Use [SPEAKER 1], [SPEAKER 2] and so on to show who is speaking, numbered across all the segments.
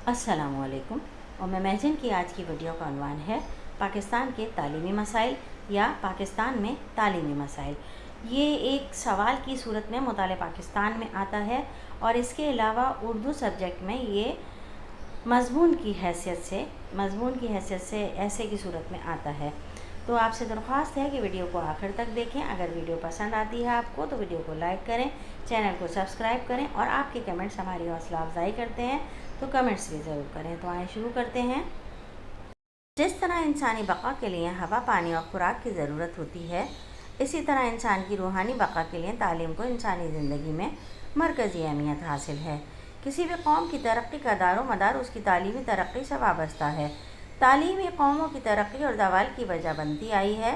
[SPEAKER 1] अस्सलामु अलैकुम। और मैं महजन की आज की वीडियो का उन्वान है पाकिस्तान के तालीमी मसाइल या पाकिस्तान में तालीमी मसाइल। ये एक सवाल की सूरत में मुताले पाकिस्तान में आता है और इसके अलावा उर्दू सब्जेक्ट में ये मज़मून की हैसियत से ऐसे की सूरत में आता है। तो आपसे दरख्वास्त है कि वीडियो को आखिर तक देखें। अगर वीडियो पसंद आती है आपको तो वीडियो को लाइक करें, चैनल को सब्सक्राइब करें और आपके कमेंट्स हमारी हौसला अफजाई करते हैं तो कमेंट्स भी ज़रूर करें। तो आइए शुरू करते हैं। जिस तरह इंसानी बका के लिए हवा, पानी और खुराक की ज़रूरत होती है, इसी तरह इंसान की रूहानी बका के लिए तालीम को इंसानी ज़िंदगी में मरकज़ी अहमियत हासिल है। किसी भी कौम की तरक्की का दारो मदार उसकी तालीमी तरक्की से वाबस्ता है। तालीमी कौमों की तरक्की और ज़वाल की वजह बनती आई है।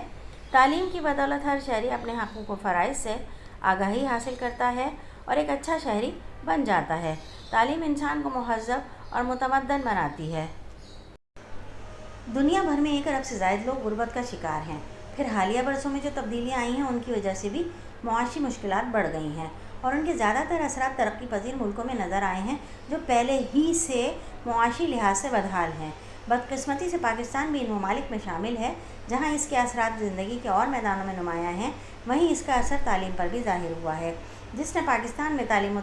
[SPEAKER 1] तालीम की बदौलत हर शहरी अपने हक़ूक़ व फ़राइज़ से आगाही हासिल करता है और एक अच्छा शहरी बन जाता है। तालीम इंसान को मुहज़्ज़ब और मुतमद्दन बनाती है। दुनिया भर में 1 अरब से ज़ायद लोग गुर्बत का शिकार हैं। फिर हालिया बरसों में जो तब्दीलियाँ आई हैं उनकी वजह से भी मुआशी मुश्किलात बढ़ गई हैं और उनके ज़्यादातर असरात तरक्की पजीर मुल्कों में नज़र आए हैं जो पहले ही से मुआशी लिहाज से बदहाल हैं। बदकिस्मती से पाकिस्तान भी इन ममालिक में शामिल है जहाँ इसके असरात ज़िंदगी के और मैदानों में नुमायाँ हैं, वहीं इसका असर तालीम पर भी ज़ाहिर हुआ है, जिसने पाकिस्तान में तालीम व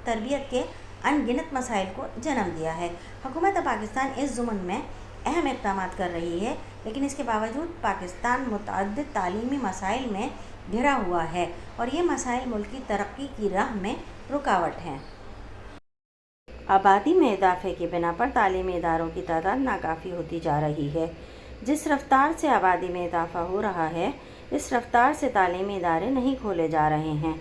[SPEAKER 1] तरबियत के अनगिनत मसाइल को जन्म दिया है। हुकूमत पाकिस्तान इस ज़ुमन में अहम इक़दाम कर रही है, लेकिन इसके बावजूद पाकिस्तान मुतअद्दिद तालीमी मसाइल में घिरा हुआ है और ये मसाइल मुल्क की तरक्की की राह में रुकावट हैं। आबादी में इजाफे की बिना पर तालीमी इदारों की तादाद नाकाफ़ी होती जा रही है। जिस रफ्तार से आबादी में इजाफा हो रहा है, इस रफ्तार से तालीमी इदारे नहीं खोले जा रहे हैं।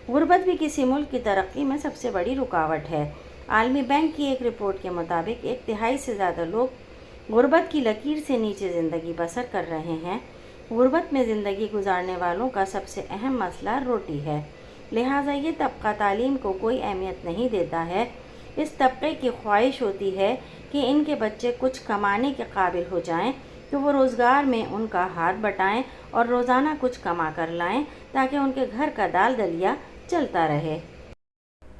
[SPEAKER 1] गुर्बत भी किसी मुल्क की तरक्की में सबसे बड़ी रुकावट है। आलमी बैंक की एक रिपोर्ट के मुताबिक 1/3 से ज़्यादा लोग गुर्बत की लकीर से नीचे ज़िंदगी बसर कर रहे हैं। गुर्बत में ज़िंदगी गुजारने वालों का सबसे अहम मसला रोटी है, लिहाजा ये तबका तालीम को कोई अहमियत नहीं देता है। इस तबके की ख्वाहिश होती है कि इनके बच्चे कुछ कमाने के काबिल हो जाएं, तो वो रोज़गार में उनका हाथ बटाएं और रोज़ाना कुछ कमा कर लाएं ताकि उनके घर का दाल दलिया चलता रहे।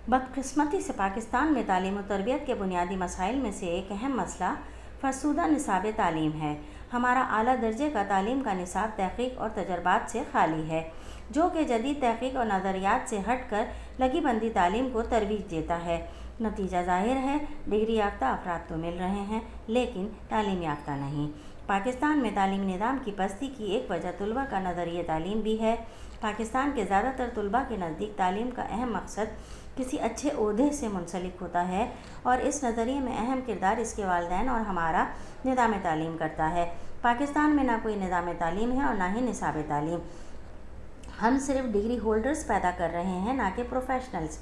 [SPEAKER 1] बदकिस्मती से पाकिस्तान में तालीम और तरबियत के बुनियादी मसाइल में से एक अहम मसला फरसूदा निसाब तालीम है। हमारा आला दर्जे का तालीम का निसाब तहक़ीक़ और तजर्बात से खाली है, जो कि जदीद तहक़ीक़ और नज़रियात से हट कर लगी बंदी तालीम को तरवीज देता है। नतीजा ज़ाहिर है, डिग्री याफ्ता अफराद तो मिल रहे हैं लेकिन तालीम याफ्ता नहीं। पाकिस्तान में तालीमी निज़ाम की पस्ती की एक वजह तलबा का नज़रिया तालीम भी है। पाकिस्तान के ज़्यादातर तलबा के नज़दीक तालीम का अहम मकसद किसी अच्छे ओहदे से मुंसलिक होता है और इस नज़रिए में अहम किरदार इसके वालिदैन और हमारा निज़ाम तालीम करता है। पाकिस्तान में ना कोई निज़ाम तालीम है और ना ही निसाब तालीम। हम सिर्फ डिग्री होल्डर्स पैदा कर रहे हैं, ना कि प्रोफेशनल्स।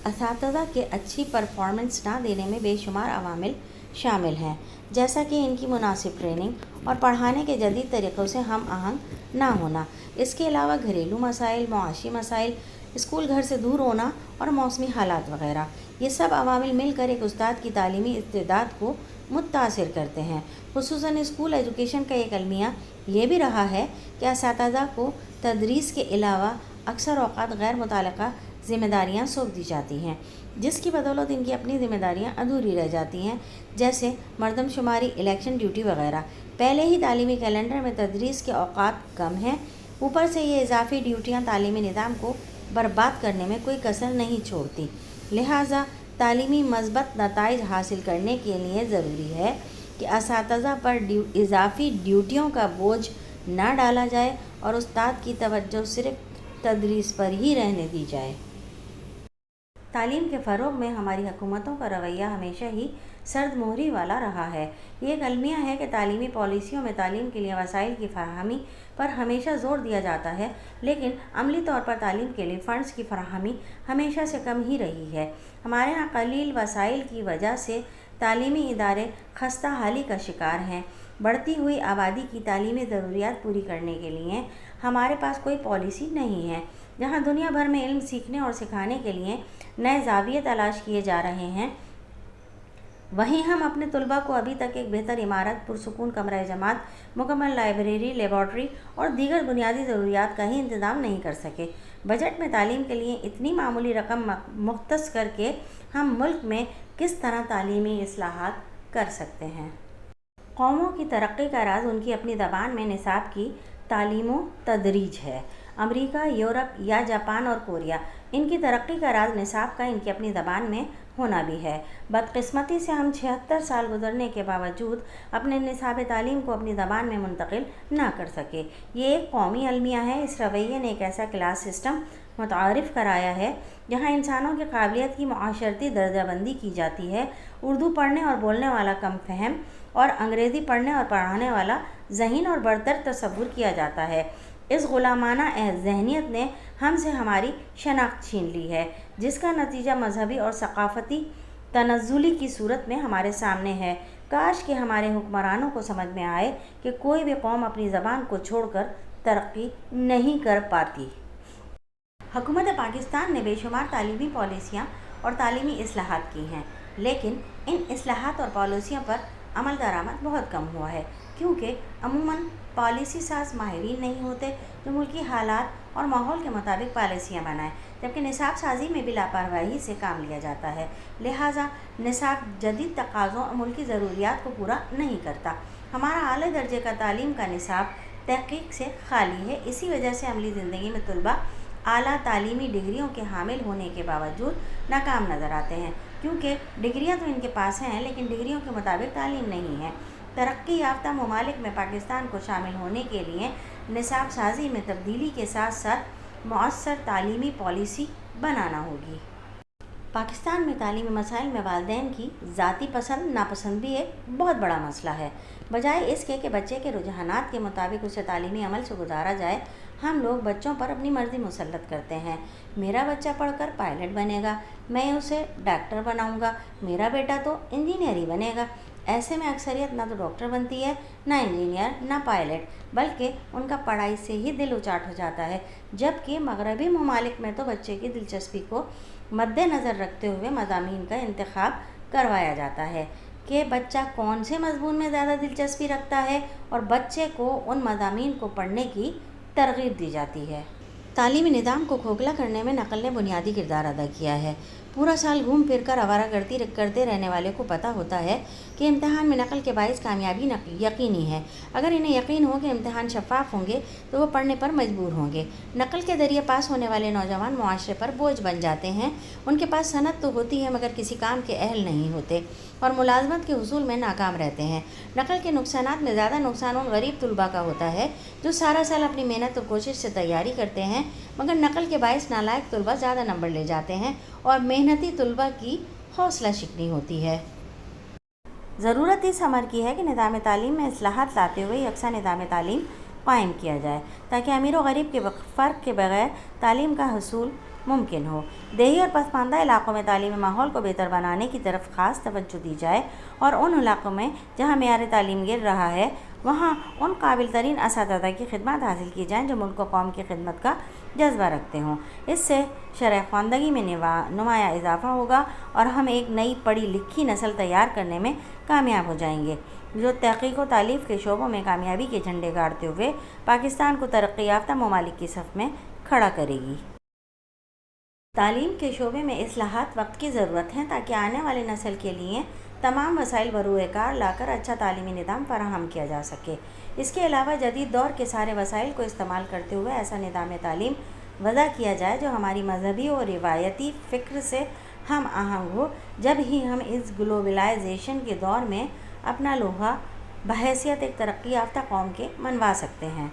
[SPEAKER 1] असातिज़ा के अच्छी परफॉर्मेंस ना देने में बेशुमार अवामिल शामिल हैं, जैसा कि इनकी मुनासिब ट्रेनिंग और पढ़ाने के जदीद तरीक़ों से हम आहंग ना होना। इसके अलावा घरेलू मसाइल, मुआशी मसाइल, स्कूल घर से दूर होना और मौसमी हालात वग़ैरह, ये सब अवामिल मिलकर एक उस्ताद की तालीमी इस्तेदाद को मुतासिर करते हैं। खुसूसन स्कूल एजुकेशन का एक अलमिया ये भी रहा है कि असातिज़ा को तदरीस के अलावा अक्सर औक़ात गैर मुतल्लक़ा ज़िम्मेदारियाँ सौंप दी जाती हैं, जिसकी बदौलत इनकी अपनी ज़िम्मेदारियाँ अधूरी रह जाती हैं, जैसे मरदमशुमारी, इलेक्शन ड्यूटी वग़ैरह। पहले ही तालीमी कैलेंडर में तदरीस के औक़ात कम हैं, ऊपर से ये इजाफ़ी ड्यूटियाँ तालीमी निज़ाम को बर्बाद करने में कोई कसर नहीं छोड़ती। लिहाजा तालीमी मज़बत नताइज हासिल करने के लिए ज़रूरी है कि असातिज़ा पर इजाफ़ी ड्यूटियों का बोझ ना डाला जाए और उस्ताद की तवज्जो सिर्फ़ तदरीस पर ही रहने दी जाए। तालीम के फ़रोग़ में हमारी हुकूमतों का रवैया हमेशा ही सर्द मोहरी वाला रहा है। ये एक अलमिया है कि तालीमी पॉलिसियों में तालीम के लिए वसाइल की फराहमी पर हमेशा ज़ोर दिया जाता है, लेकिन अमली तौर पर तालीम के लिए फ़ंड्स की फराहमी हमेशा से कम ही रही है। हमारे यहाँ कलील वसाइल की वजह से तालीमी इदारे खस्ता हाली का शिकार हैं। बढ़ती हुई आबादी की तालीमी ज़रूरियात पूरी करने के लिए हमारे पास कोई पॉलिसी नहीं है। जहाँ दुनिया भर में इल्म सीखने और सिखाने के लिए नए ज़ाविये तलाश किए जा रहे हैं, वहीं हम अपने तलबा को अभी तक एक बेहतर इमारत, पुरसुकून कमरा जमात, मुकम्मल लाइब्रेरी, लेबॉर्ट्री और दीगर बुनियादी ज़रूरियात का ही इंतज़ाम नहीं कर सके। बजट में तालीम के लिए इतनी मामूली रकम मुख्तस करके हम मुल्क में کس طرح تعلیمی اصلاحات کر سکتے ہیں۔ قوموں کی ترقی کا راز ان کی اپنی زبان میں نصاب کی تعلیم و تدریج ہے۔ امریکہ، یورپ یا جاپان اور کوریا، ان کی ترقی کا راز نصاب کا ان کی اپنی زبان میں ہونا بھی ہے۔ بدقسمتی سے ہم 76 سال گزرنے کے باوجود اپنے نصاب تعلیم کو اپنی زبان میں منتقل نہ کر سکے۔ یہ ایک قومی المیہ ہے۔ اس رویے نے ایک ایسا کلاس سسٹم متعارف کرایا ہے جہاں انسانوں کی قابلیت کی معاشرتی درجہ بندی کی جاتی ہے۔ اردو پڑھنے اور بولنے والا کم فہم اور انگریزی پڑھنے اور پڑھانے والا ذہین اور برتر تصور کیا جاتا ہے۔ اس غلامانہ ذہنیت نے ہم سے ہماری شناخت چھین لی ہے، جس کا نتیجہ مذہبی اور ثقافتی تنزلی کی صورت میں ہمارے سامنے ہے۔ کاش کہ ہمارے حکمرانوں کو سمجھ میں آئے کہ کوئی بھی قوم اپنی زبان کو چھوڑ کر ترقی نہیں کر پاتی۔ حکومت پاکستان نے بے شمار تعلیمی پالیسیاں اور تعلیمی اصلاحات کی ہیں، لیکن ان اصلاحات اور پالیسیوں پر عمل درآمد بہت کم ہوا ہے، کیونکہ عموماً پالیسی ساز ماہرین نہیں ہوتے جو ملکی حالات اور ماحول کے مطابق پالیسیاں بنائیں، جبکہ نصاب سازی میں بھی لاپرواہی سے کام لیا جاتا ہے۔ لہٰذا نصاب جدید تقاضوں اور ملکی ضروریات کو پورا نہیں کرتا۔ ہمارا اعلیٰ درجے کا تعلیم کا نصاب تحقیق سے خالی ہے۔ اسی وجہ سے عملی زندگی میں طلباء اعلیٰ تعلیمی ڈگریوں کے حامل ہونے کے باوجود ناکام نظر آتے ہیں، کیونکہ ڈگریاں تو ان کے پاس ہیں لیکن ڈگریوں کے مطابق تعلیم نہیں ہے۔ ترقی یافتہ ممالک میں پاکستان کو شامل ہونے کے لیے نصاب سازی میں تبدیلی کے ساتھ ساتھ مؤثر تعلیمی پالیسی بنانا ہوگی۔ پاکستان میں تعلیمی مسائل میں والدین کی ذاتی پسند ناپسند بھی ایک بہت بڑا مسئلہ ہے۔ بجائے اس کے کہ بچے کے رجحانات کے مطابق اسے تعلیمی عمل سے گزارا جائے، ہم لوگ بچوں پر اپنی مرضی مسلط کرتے ہیں۔ میرا بچہ پڑھ کر پائلٹ بنے گا، میں اسے ڈاکٹر بناؤں گا، میرا بیٹا تو انجینئر ہی بنے گا۔ ایسے میں اکثریت نہ تو ڈاکٹر بنتی ہے، نہ انجینئر، نہ پائلٹ، بلکہ ان کا پڑھائی سے ہی دل اچاٹ ہو جاتا ہے۔ جبکہ مغربی ممالک میں تو بچے کی دلچسپی کو مد نظر رکھتے ہوئے مضامین کا انتخاب کروایا جاتا ہے کہ بچہ کون سے مضمون میں زیادہ دلچسپی رکھتا ہے اور بچے کو ان مضامین کو پڑھنے کی ترغیب دی جاتی ہے۔ تعلیمی نظام کو کھوکھلا کرنے میں نقل نے بنیادی کردار ادا کیا ہے۔ پورا سال گھوم پھر کر آوارہ گردی کرتے رہنے والے کو پتہ ہوتا ہے کہ امتحان میں نقل کے باعث کامیابی یقینی ہے۔ اگر انہیں یقین ہو کہ امتحان شفاف ہوں گے تو وہ پڑھنے پر مجبور ہوں گے۔ نقل کے ذریعے پاس ہونے والے نوجوان معاشرے پر بوجھ بن جاتے ہیں۔ ان کے پاس صنعت تو ہوتی ہے مگر کسی کام کے اہل نہیں ہوتے اور ملازمت کے حصول میں ناکام رہتے ہیں۔ نقل کے نقصانات میں زیادہ نقصان ان غریب طلباء کا ہوتا ہے جو سارا سال اپنی محنت اور کوشش سے تیاری کرتے ہیں، مگر نقل کے باعث نالائق طلباء زیادہ نمبر لے جاتے ہیں اور محنتی طلباء کی حوصلہ شکنی ہوتی ہے۔ ضرورت اس امر کی ہے کہ نظام تعلیم میں اصلاحات لاتے ہوئے یکساں نظام تعلیم قائم کیا جائے تاکہ امیر و غریب کے فرق کے بغیر تعلیم کا حصول ممکن ہو۔ دیہی اور پسماندہ علاقوں میں تعلیمی ماحول کو بہتر بنانے کی طرف خاص توجہ دی جائے اور ان علاقوں میں جہاں معیار تعلیم گر رہا ہے وہاں ان قابل ترین اساتذہ کی خدمات حاصل کی جائیں جو ملک و قوم کی خدمت کا جذبہ رکھتے ہوں۔ اس سے شرح خواندگی میں نمایاں اضافہ ہوگا اور ہم ایک نئی پڑھی لکھی نسل تیار کرنے میں کامیاب ہو جائیں گے جو تحقیق و تالیف کے شعبوں میں کامیابی کے جھنڈے گاڑتے ہوئے پاکستان کو ترقی یافتہ ممالک کی صف میں کھڑا کرے گی۔ تعلیم کے شعبے میں اصلاحات وقت کی ضرورت ہیں تاکہ آنے والی نسل کے لیے تمام وسائل بروئے کار لا کر اچھا تعلیمی نظام فراہم کیا جا سکے۔ اس کے علاوہ جدید دور کے سارے وسائل کو استعمال کرتے ہوئے ایسا نظام تعلیم وضع کیا جائے جو ہماری مذہبی اور روایتی فکر سے ہم آہنگ ہو۔ جب ہی ہم اس گلوبلائزیشن کے دور میں اپنا لوہا بحیثیت ایک ترقی یافتہ قوم کے منوا سکتے ہیں۔